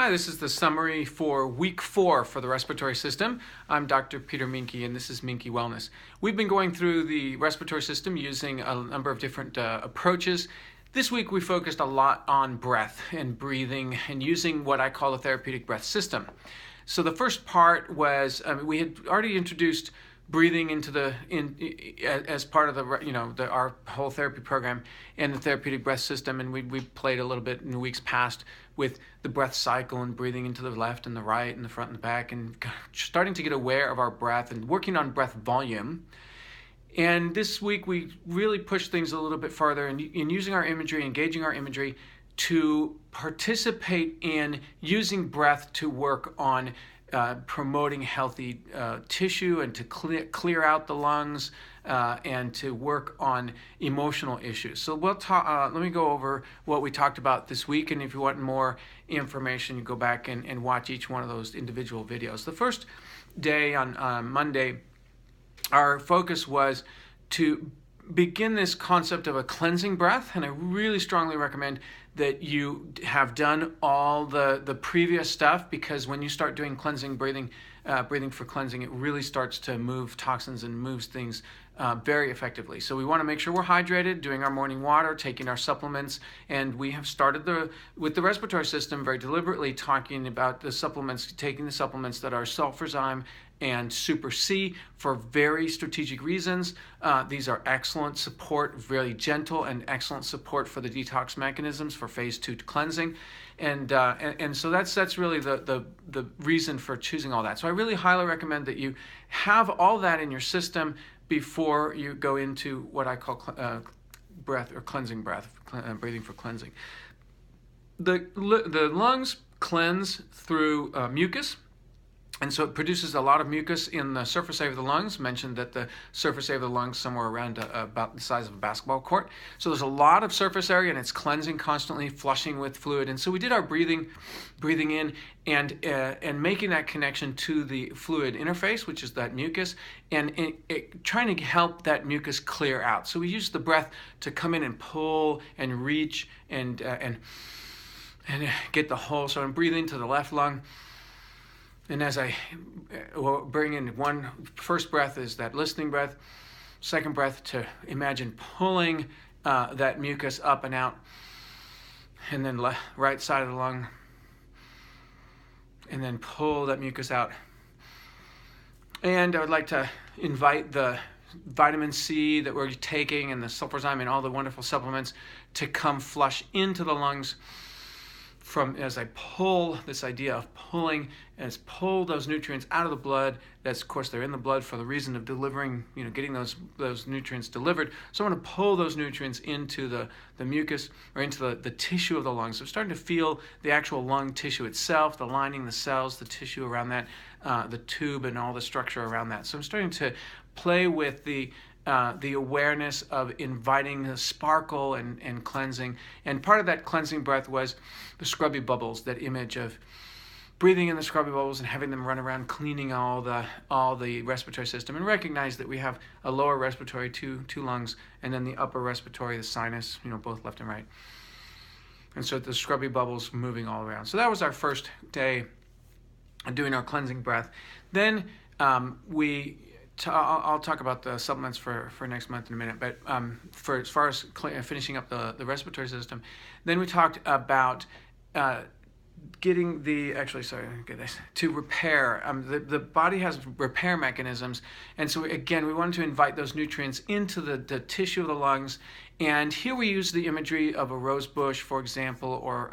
Hi, this is the summary for week 4 for the respiratory system. I'm Dr. Peter Minke, and this is Minke Wellness. We've been going through the respiratory system using a number of different approaches. This week we focused a lot on breath and breathing and using what I call the therapeutic breath system. So the first part was we had already introduced breathing into as part of our whole therapy program and the therapeutic breath system, and we played a little bit in the weeks past with the breath cycle and breathing into the left and the right and the front and the back, and starting to get aware of our breath and working on breath volume. And this week we really pushed things a little bit farther in using our imagery, engaging our imagery to participate in using breath to work on promoting healthy tissue and to clear out the lungs and to work on emotional issues. So we'll talk. Let me go over what we talked about this week, and if you want more information, you go back and watch each one of those individual videos. The first day on Monday, our focus was to begin this concept of a cleansing breath, and I really strongly recommend that you have done all the previous stuff, because when you start doing cleansing breathing for cleansing, it really starts to move toxins and moves things very effectively. So we want to make sure we're hydrated, doing our morning water, taking our supplements, and we have started with the respiratory system very deliberately talking about the supplements, taking the supplements that are sulfurzyme and Super C for very strategic reasons. These are excellent support, really gentle and excellent support for the detox mechanisms for phase 2 cleansing. And so that's really the reason for choosing all that. So I really highly recommend that you have all that in your system before you go into what I call breath or cleansing breath, breathing for cleansing. The lungs cleanse through mucus. And so it produces a lot of mucus in the surface area of the lungs. Mentioned that the surface area of the lungs somewhere around about the size of a basketball court. So there's a lot of surface area, and it's cleansing constantly, flushing with fluid. And so we did our breathing in and making that connection to the fluid interface, which is that mucus, and trying to help that mucus clear out. So we used the breath to come in and pull and reach and get the whole. So I'm breathing to the left lung. And as I bring in first breath is that listening breath, second breath to imagine pulling that mucus up and out, and then right side of the lung, and then pull that mucus out. And I would like to invite the vitamin C that we're taking and the sulfurzyme and all the wonderful supplements to come flush into the lungs. As I pull, this idea of pulling, as pull those nutrients out of the blood. That's, of course, they're in the blood for the reason of delivering, getting those nutrients delivered. So I want to pull those nutrients into the mucus or into the tissue of the lungs. So I'm starting to feel the actual lung tissue itself, the lining, the cells, the tissue around that, the tube and all the structure around that. So I'm starting to play with the awareness of inviting the sparkle and cleansing. And part of that cleansing breath was the scrubby bubbles, that image of breathing in the scrubby bubbles and having them run around cleaning all the respiratory system, and recognize that we have a lower respiratory, two lungs, and then the upper respiratory, the sinus, both left and right. And so the scrubby bubbles moving all around. So that was our first day doing our cleansing breath. Then I'll talk about the supplements for next month in a minute, but as far as finishing up the respiratory system, then we talked about getting to repair. The body has repair mechanisms, and so again, we wanted to invite those nutrients into the tissue of the lungs. And here we use the imagery of a rose bush, for example, or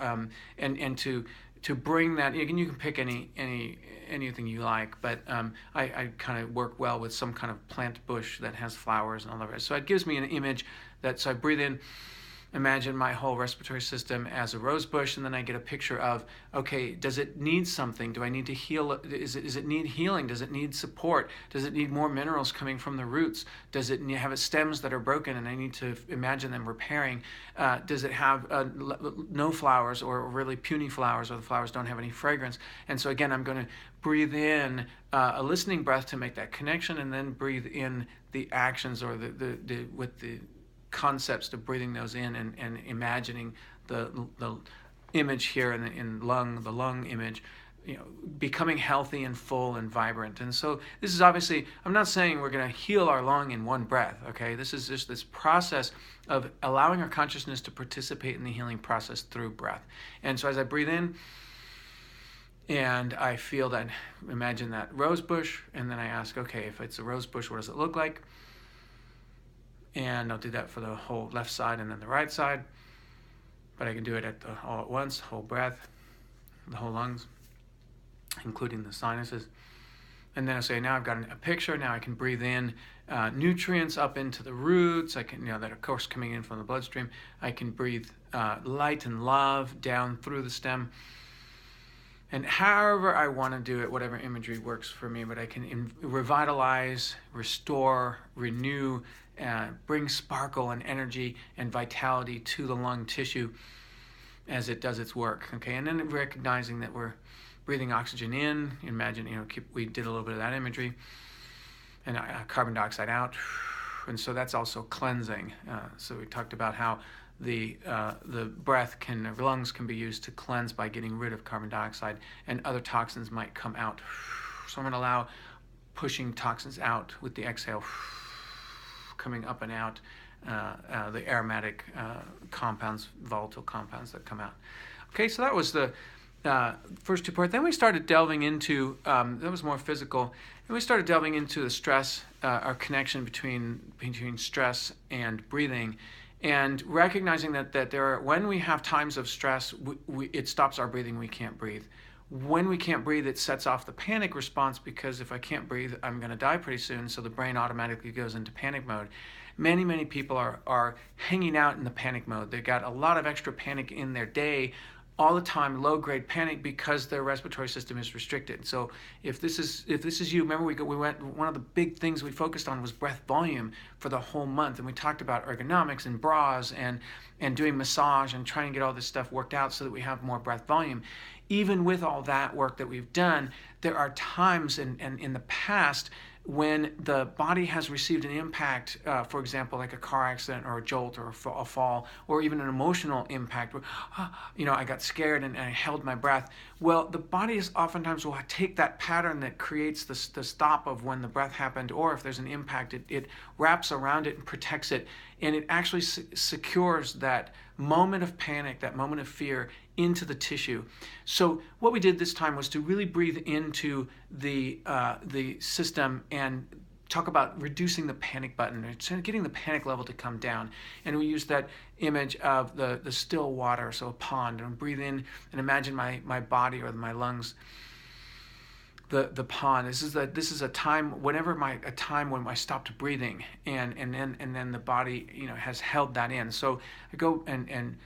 and to bring that. You can pick anything you like, but I kind of work well with some kind of plant bush that has flowers and all the rest. So it gives me an image so I breathe in, imagine my whole respiratory system as a rose bush, and then I get a picture of, okay, does it need something? Do I need to heal? Does it need healing? Does it need support? Does it need more minerals coming from the roots? Does it have its stems that are broken and I need to imagine them repairing? Does it have no flowers or really puny flowers, or the flowers don't have any fragrance? And so again, I'm going to breathe in a listening breath to make that connection, and then breathe in the actions or with the concepts to breathing those in and imagining the image here in the lung image, becoming healthy and full and vibrant. And so this is obviously, I'm not saying we're going to heal our lung in one breath, okay? This is just this process of allowing our consciousness to participate in the healing process through breath. And so as I breathe in, and I feel that, imagine that rose bush, and then I ask, okay, if it's a rose bush, what does it look like? And I'll do that for the whole left side and then the right side. But I can do it all at once, whole breath, the whole lungs, including the sinuses. And then I say, now I've got a picture. Now I can breathe in nutrients up into the roots. I can, that of course coming in from the bloodstream. I can breathe light and love down through the stem. And however I want to do it, whatever imagery works for me, but I can revitalize, restore, renew, bring sparkle and energy and vitality to the lung tissue as it does its work. Okay, and then recognizing that we're breathing oxygen in. Imagine, we did a little bit of that imagery, and carbon dioxide out, and so that's also cleansing. So we talked about how the lungs can be used to cleanse by getting rid of carbon dioxide, and other toxins might come out. So I'm going to allow pushing toxins out with the exhale, coming up and out, the aromatic compounds, volatile compounds that come out. Okay, so that was the first two parts. Then we started delving into, that was more physical, and we started delving into the stress, our connection between stress and breathing, and recognizing that there are, when we have times of stress, it stops our breathing, we can't breathe. When we can't breathe, it sets off the panic response, because if I can't breathe, I'm going to die pretty soon, so the brain automatically goes into panic mode. Many people are hanging out in the panic mode. They've got a lot of extra panic in their day, all the time, low-grade panic, because their respiratory system is restricted. So if this is you, remember we went, one of the big things we focused on was breath volume for the whole month, and we talked about ergonomics and bras and doing massage and trying to get all this stuff worked out so that we have more breath volume. Even with all that work that we've done, there are times in the past when the body has received an impact, for example, like a car accident or a jolt or a fall, or even an emotional impact where, I got scared and I held my breath. Well, the body oftentimes will take that pattern that creates the stop of when the breath happened, or if there's an impact, it wraps around it and protects it, and it actually secures that moment of panic, that moment of fear, into the tissue. So what we did this time was to really breathe into the system and talk about reducing the panic button, getting the panic level to come down. And we used that image of the still water, so a pond, and breathe in and imagine my body or my lungs, the pond. This is a time when I stopped breathing, and then the body has held that in. So I go and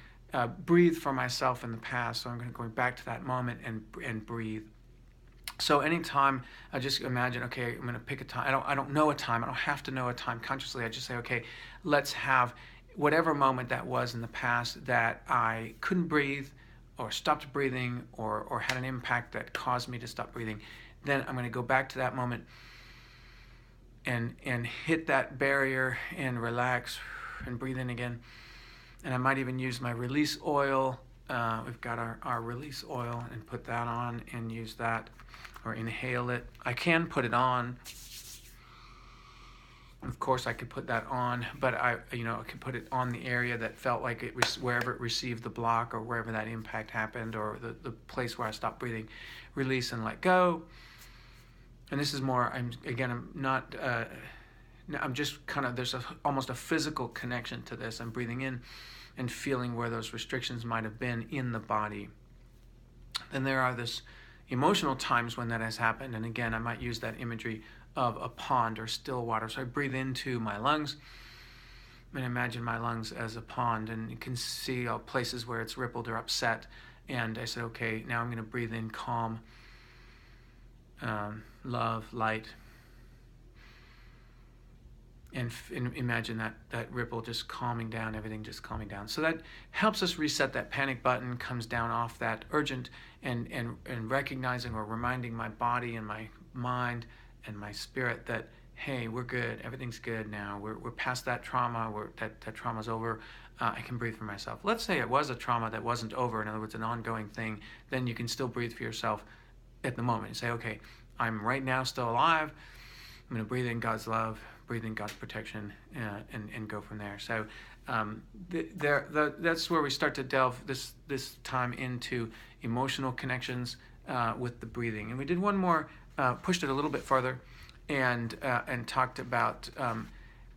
breathe for myself in the past. So I'm going back to that moment and breathe. So anytime I just imagine, okay, I'm going to pick a time. I don't know a time. I don't have to know a time consciously. I just say, okay, let's have whatever moment that was in the past that I couldn't breathe or stopped breathing or had an impact that caused me to stop breathing. Then I'm going to go back to that moment and hit that barrier and relax and breathe in again. And I might even use my release oil. We've got our release oil, and put that on and use that, or inhale it. I can put it on. Of course, I could put that on, but I could put it on the area that felt like it was wherever it received the block, or wherever that impact happened, or the place where I stopped breathing. Release and let go. And this is more, I'm just kind of, there's almost a physical connection to this. I'm breathing in and feeling where those restrictions might have been in the body. Then there are this emotional times when that has happened. And again, I might use that imagery of a pond or still water. So I breathe into my lungs and imagine my lungs as a pond, and you can see all places where it's rippled or upset. And I said, okay, now I'm going to breathe in calm, love, light, and imagine that ripple just calming down, everything just calming down. So that helps us reset that panic button, comes down off that urgent, and recognizing or reminding my body and my mind and my spirit that, hey, we're good, everything's good now, we're past that trauma, that trauma's over, I can breathe for myself. Let's say it was a trauma that wasn't over, in other words, an ongoing thing, then you can still breathe for yourself at the moment. You say, okay, I'm right now still alive, I'm going to breathe in God's love, breathe in God's protection, and go from there. So that's where we start to delve this time into emotional connections with the breathing. And we did one more, pushed it a little bit further, and talked about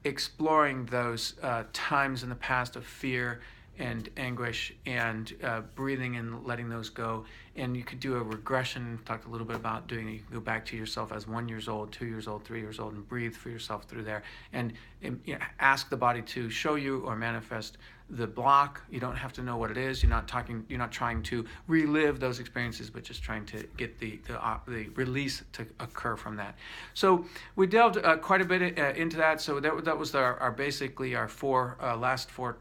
exploring those times in the past of fear and anguish, and breathing and letting those go. And you could do a regression, talked a little bit about doing it. You can go back to yourself as 1 year old, 2 years old, 3 years old, and breathe for yourself through there. And ask the body to show you or manifest the block. You don't have to know what it is. You're not trying to relive those experiences, but just trying to get the release to occur from that. So we delved quite a bit into that. So that was our basically our last four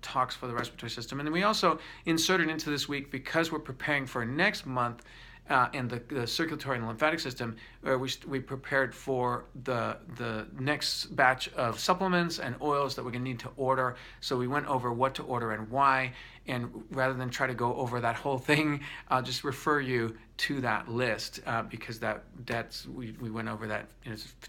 talks for the respiratory system. And then we also inserted into this week, because we're preparing for next month, and the circulatory and lymphatic system, we prepared for the next batch of supplements and oils that we're going to need to order. So we went over what to order and why, and rather than try to go over that whole thing, I'll just refer you to that list, because we went over that,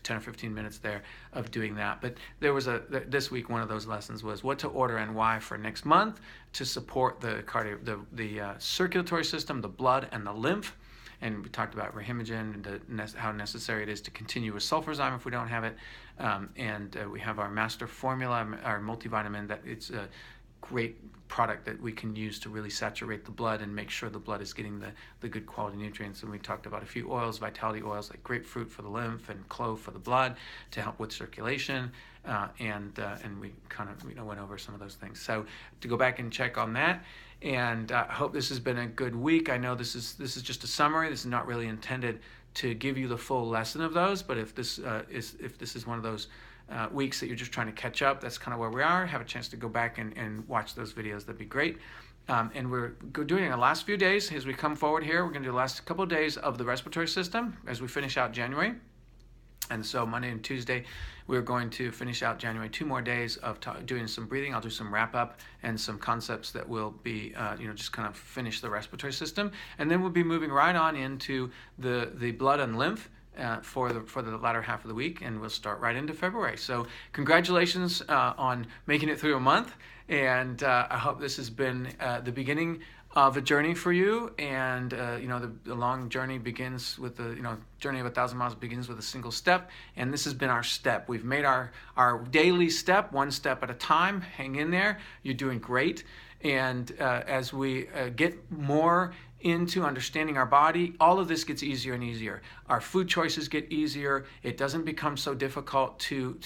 10 or 15 minutes there of doing that. But there was this week, one of those lessons was what to order and why for next month to support the circulatory system, the blood, and the lymph. And we talked about Rahimogen and how necessary it is to continue with sulfurzyme if we don't have it. And we have our master formula, our multivitamin, that it's a great product that we can use to really saturate the blood and make sure the blood is getting the good quality nutrients. And we talked about a few oils, vitality oils like grapefruit for the lymph and clove for the blood to help with circulation. And we kind of went over some of those things. So to go back and check on that. And I hope this has been a good week. I know this is just a summary. This is not really intended to give you the full lesson of those. But if this is one of those weeks that you're just trying to catch up, that's kind of where we are. Have a chance to go back and watch those videos. That'd be great. And we're doing the last few days as we come forward here. We're going to do the last couple of days of the respiratory system as we finish out January. And so Monday and Tuesday, we're going to finish out January, 2 more days of doing some breathing. I'll do some wrap up and some concepts that will be, just kind of finish the respiratory system. And then we'll be moving right on into the blood and lymph for the latter half of the week, and we'll start right into February. So congratulations on making it through a month. And I hope this has been the beginning of a journey for you. And the long journey begins with journey of 1,000 miles begins with a single step. And this has been our step. We've made our daily step, one step at a time. Hang in there. You're doing great. And as we get more into understanding our body, all of this gets easier and easier. Our food choices get easier. It doesn't become so difficult to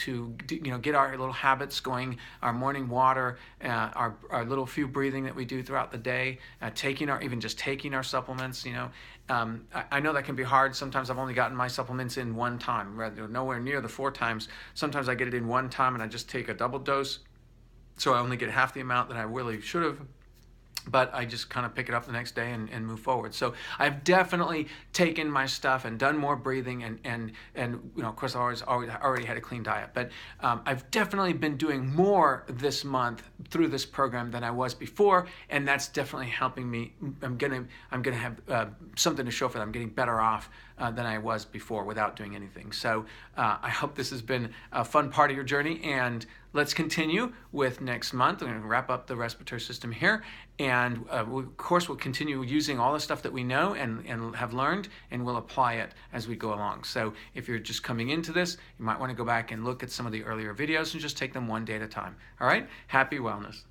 get our little habits going. Our morning water, our little few breathing that we do throughout the day, taking our supplements. I know that can be hard. Sometimes I've only gotten my supplements in one time, rather nowhere near the 4 times. Sometimes I get it in one time and I just take a double dose, so I only get half the amount that I really should have. But I just kind of pick it up the next day and move forward. So I've definitely taken my stuff and done more breathing and of course I already had a clean diet. But I've definitely been doing more this month through this program than I was before, and that's definitely helping me. I'm gonna have something to show for that. I'm getting better off than I was before without doing anything. So I hope this has been a fun part of your journey, and let's continue with next month. I'm going to wrap up the respiratory system here, and of course we'll continue using all the stuff that we know and have learned, and we'll apply it as we go along. So if you're just coming into this, you might want to go back and look at some of the earlier videos and just take them one day at a time. All right? Happy wellness.